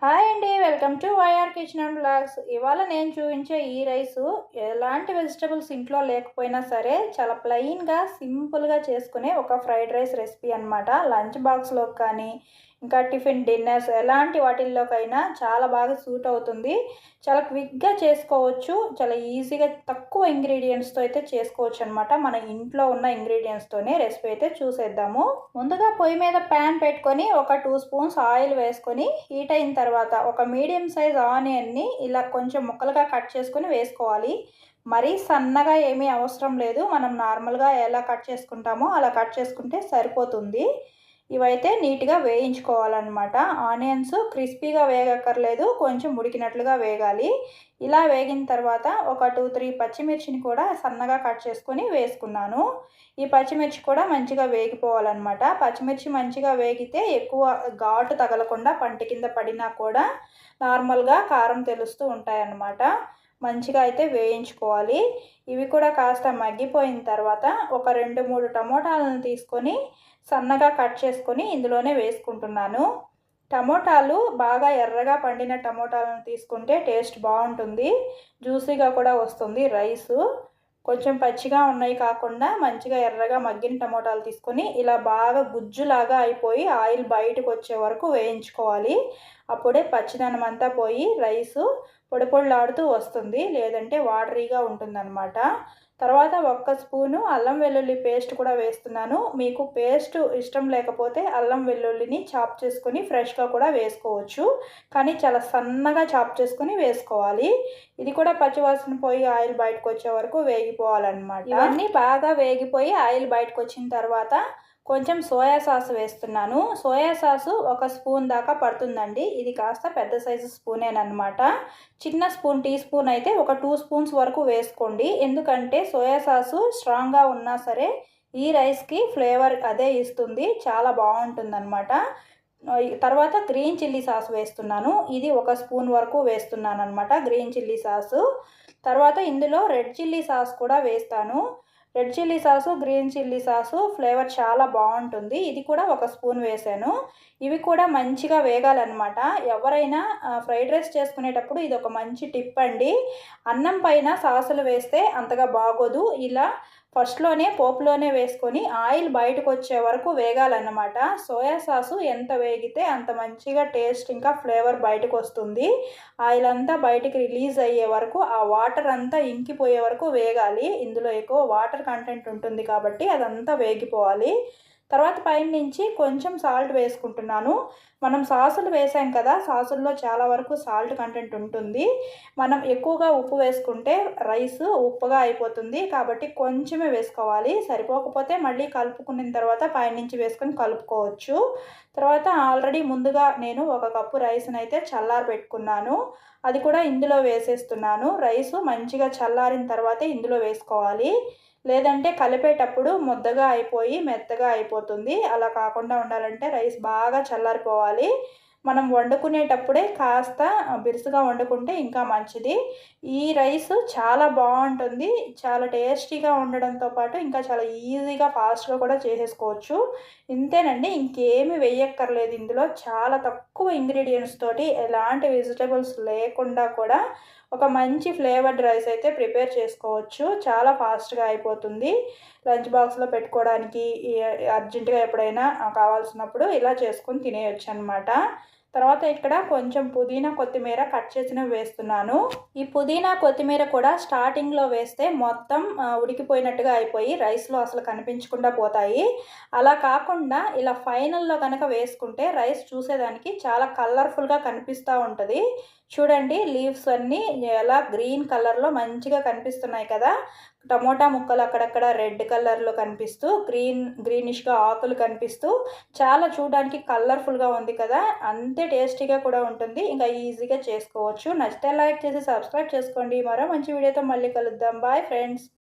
Hi అండి. Welcome to YR kitchen and blogs. ఇవాళ నేను చూపించే ఈ రైసు ఎలాంటి వెజిటబుల్స్ ఇంట్లో లేకపోయినా సరే చాలా ప్లెయిన్గా సింపుల్గా చేసుకునే ఒక ఫ్రైడ్ రైస్ రెసిపీ అనమాట. లంచ్ బాక్స్లోకి కానీ ఇంకా టిఫిన్ డిన్నర్స్ ఎలాంటి వాటిల్లోకైనా చాలా బాగా సూట్ అవుతుంది. చాలా క్విక్గా చేసుకోవచ్చు. చాలా ఈజీగా తక్కువ ఇంగ్రీడియంట్స్తో అయితే చేసుకోవచ్చు అనమాట. మన ఇంట్లో ఉన్న ఇంగ్రీడియంట్స్తోనే రెసిపీ అయితే చూసేద్దాము. ముందుగా పొయ్యి మీద ప్యాన్ పెట్టుకొని ఒక 2 స్పూన్స్ ఆయిల్ వేసుకొని హీట్ అయిన తర్వాత ఒక మీడియం సైజ్ ఆనియన్ని ఇలా కొంచెం ముక్కలుగా కట్ చేసుకొని వేసుకోవాలి. మరీ సన్నగా ఏమీ అవసరం లేదు. మనం నార్మల్గా ఎలా కట్ చేసుకుంటామో అలా కట్ చేసుకుంటే సరిపోతుంది. ఇవైతే నీట్గా వేయించుకోవాలన్నమాట. ఆనియన్స్ క్రిస్పీగా వేగక్కర్లేదు, కొంచెం ఉడికినట్లుగా వేగాలి. ఇలా వేగిన తర్వాత ఒక 2-3 పచ్చిమిర్చిని కూడా సన్నగా కట్ చేసుకొని వేసుకున్నాను. ఈ పచ్చిమిర్చి కూడా మంచిగా వేగిపోవాలన్నమాట. పచ్చిమిర్చి మంచిగా వేగితే ఎక్కువ ఘాటు తగలకుండా పంటి కింద పడినా కూడా నార్మల్గా కారం తెలుస్తూ ఉంటాయన్నమాట. మంచిగా అయితే వేయించుకోవాలి. ఇవి కూడా కాస్త మగ్గిపోయిన తర్వాత ఒక 2-3 టమోటాలను తీసుకొని సన్నగా కట్ చేసుకొని ఇందులోనే వేసుకుంటున్నాను. టమోటాలు బాగా ఎర్రగా పండిన టమోటాలను తీసుకుంటే టేస్ట్ బాగుంటుంది, జ్యూసీగా కూడా వస్తుంది రైసు. కొంచెం పచ్చిగా ఉన్నాయి కాకుండా మంచిగా ఎర్రగా మగ్గిన టమోటాలు తీసుకొని ఇలా బాగా గుజ్జులాగా అయిపోయి ఆయిల్ బయటకు వచ్చే వరకు వేయించుకోవాలి. అప్పుడే పచ్చిదనం అంతా పోయి రైసు పొడి పొడిలాడుతూ వస్తుంది, లేదంటే వాటరీగా ఉంటుందన్నమాట. తర్వాత 1 స్పూను అల్లం వెల్లుల్లి పేస్ట్ కూడా వేస్తున్నాను. మీకు పేస్ట్ ఇష్టం లేకపోతే అల్లం వెల్లుల్లిని చాప్ చేసుకొని ఫ్రెష్గా కూడా వేసుకోవచ్చు, కానీ చాలా సన్నగా చాప్ చేసుకొని వేసుకోవాలి. ఇది కూడా పచ్చివాసన పోయి ఆయిల్ బయటకు వచ్చే వరకు వేగిపోవాలన్నమాట. ఇవన్నీ బాగా వేగిపోయి ఆయిల్ బయటకు వచ్చిన తర్వాత కొంచెం సోయా సాస్ వేస్తున్నాను. సోయా సాసు 1 స్పూన్ దాకా పడుతుందండి. ఇది కాస్త పెద్ద సైజు స్పూనేనమాట. చిన్న స్పూన్ టీ స్పూన్ అయితే ఒక 2 స్పూన్స్ వరకు వేసుకోండి. ఎందుకంటే సోయా సాసు స్ట్రాంగ్గా ఉన్నా సరే ఈ రైస్కి ఫ్లేవర్ అదే ఇస్తుంది, చాలా బాగుంటుందన్నమాట. తర్వాత గ్రీన్ చిల్లీ సాస్ వేస్తున్నాను. ఇది 1 స్పూన్ వరకు వేస్తున్నాను అనమాట గ్రీన్ చిల్లీ సాసు. తర్వాత ఇందులో రెడ్ చిల్లీ సాస్ కూడా వేస్తాను. Red chilli sauce, green chilli sauce flavour చాలా బాగుంటుంది. ఇది కూడా 1 స్పూన్ వేసాను. ఇవి కూడా మంచిగా వేగాలన్నమాట. ఎవరైనా ఫ్రైడ్ రైస్ చేసుకునేటప్పుడు ఇది ఒక మంచి టిప్ అండి. అన్నం పైన సాసులు వేస్తే అంతగా బాగోదు. ఇలా ఫస్ట్లోనే పోపులోనే వేసుకొని ఆయిల్ బయటకు వచ్చే వరకు వేగాలన్నమాట. సోయా సాసు ఎంత వేగితే అంత మంచిగా టేస్ట్ ఇంకా ఫ్లేవర్ బయటకు వస్తుంది. ఆయిల్ అంతా బయటికి రిలీజ్ అయ్యే వరకు, ఆ వాటర్ అంతా ఇంకిపోయే వరకు వేగాలి. ఇందులో ఎక్కువ వాటర్ కంటెంట్ ఉంటుంది కాబట్టి అదంతా వేగిపోవాలి. తర్వాత పైన నుంచి కొంచెం సాల్ట్ వేసుకుంటున్నాను. మనం సాసులు వేసాం కదా, సాసుల్లో చాలా వరకు సాల్ట్ కంటెంట్ ఉంటుంది. మనం ఎక్కువగా ఉప్పు వేసుకుంటే రైస్ ఉప్పుగా అయిపోతుంది, కాబట్టి కొంచెమే వేసుకోవాలి. సరిపోకపోతే మళ్ళీ కలుపుకున్న తర్వాత పైనుంచి వేసుకొని కలుపుకోవచ్చు. తర్వాత ఆల్రెడీ ముందుగా నేను 1 కప్పు రైస్ని అయితే చల్లారి పెట్టుకున్నాను. అది కూడా ఇందులో వేసేస్తున్నాను. రైసు మంచిగా చల్లారిన తర్వాతే ఇందులో వేసుకోవాలి, లేదంటే కలిపేటప్పుడు ముద్దగా అయిపోయి మెత్తగా అయిపోతుంది. అలా కాకుండా ఉండాలంటే రైస్ బాగా చల్లారిపోవాలి. మనం వండుకునేటప్పుడే కాస్త బిరుసుగా వండుకుంటే ఇంకా మంచిది. ఈ రైస్ చాలా బాగుంటుంది. చాలా టేస్టీగా ఉండడంతో పాటు ఇంకా చాలా ఈజీగా ఫాస్ట్గా కూడా చేసేసుకోవచ్చు. ఇంతేనండి, ఇంకేమీ వేయక్కర్లేదు. ఇందులో చాలా తక్కువ ఇంగ్రీడియంట్స్ తోటి ఎలాంటి వెజిటబుల్స్ లేకుండా కూడా ఒక మంచి ఫ్లేవర్డ్ రైస్ అయితే ప్రిపేర్ చేసుకోవచ్చు. చాలా ఫాస్ట్గా అయిపోతుంది. లంచ్ బాక్స్లో పెట్టుకోవడానికి అర్జెంటుగా ఎప్పుడైనా కావాల్సినప్పుడు ఇలా చేసుకొని తినేయచ్చు అనమాట. తర్వాత ఇక్కడ కొంచెం పుదీనా కొత్తిమీర కట్ చేసినవి వేస్తున్నాను. ఈ పుదీనా కొత్తిమీర కూడా స్టార్టింగ్లో వేస్తే మొత్తం ఉడికిపోయినట్టుగా అయిపోయి రైస్లో అసలు కనిపించకుండా పోతాయి. అలా కాకుండా ఇలా ఫైనల్లో కనుక వేసుకుంటే రైస్ చూసేదానికి చాలా కలర్ఫుల్గా కనిపిస్తూ ఉంటుంది. చూడండి, లీవ్స్ అన్నీ ఎలా గ్రీన్ కలర్లో మంచిగా కనిపిస్తున్నాయి కదా. టమోటా ముక్కలు అక్కడక్కడ రెడ్ కలర్లో కనిపిస్తూ గ్రీనిష్గా ఆకులు కనిపిస్తూ చాలా చూడడానికి కలర్ఫుల్గా ఉంది కదా. అంతే టేస్టీగా కూడా ఉంటుంది. ఇంకా ఈజీగా చేసుకోవచ్చు. నచ్చితే లైక్ చేసి సబ్స్క్రైబ్ చేసుకోండి. మరో మంచి వీడియోతో మళ్ళీ కలుద్దాం. Bye friends.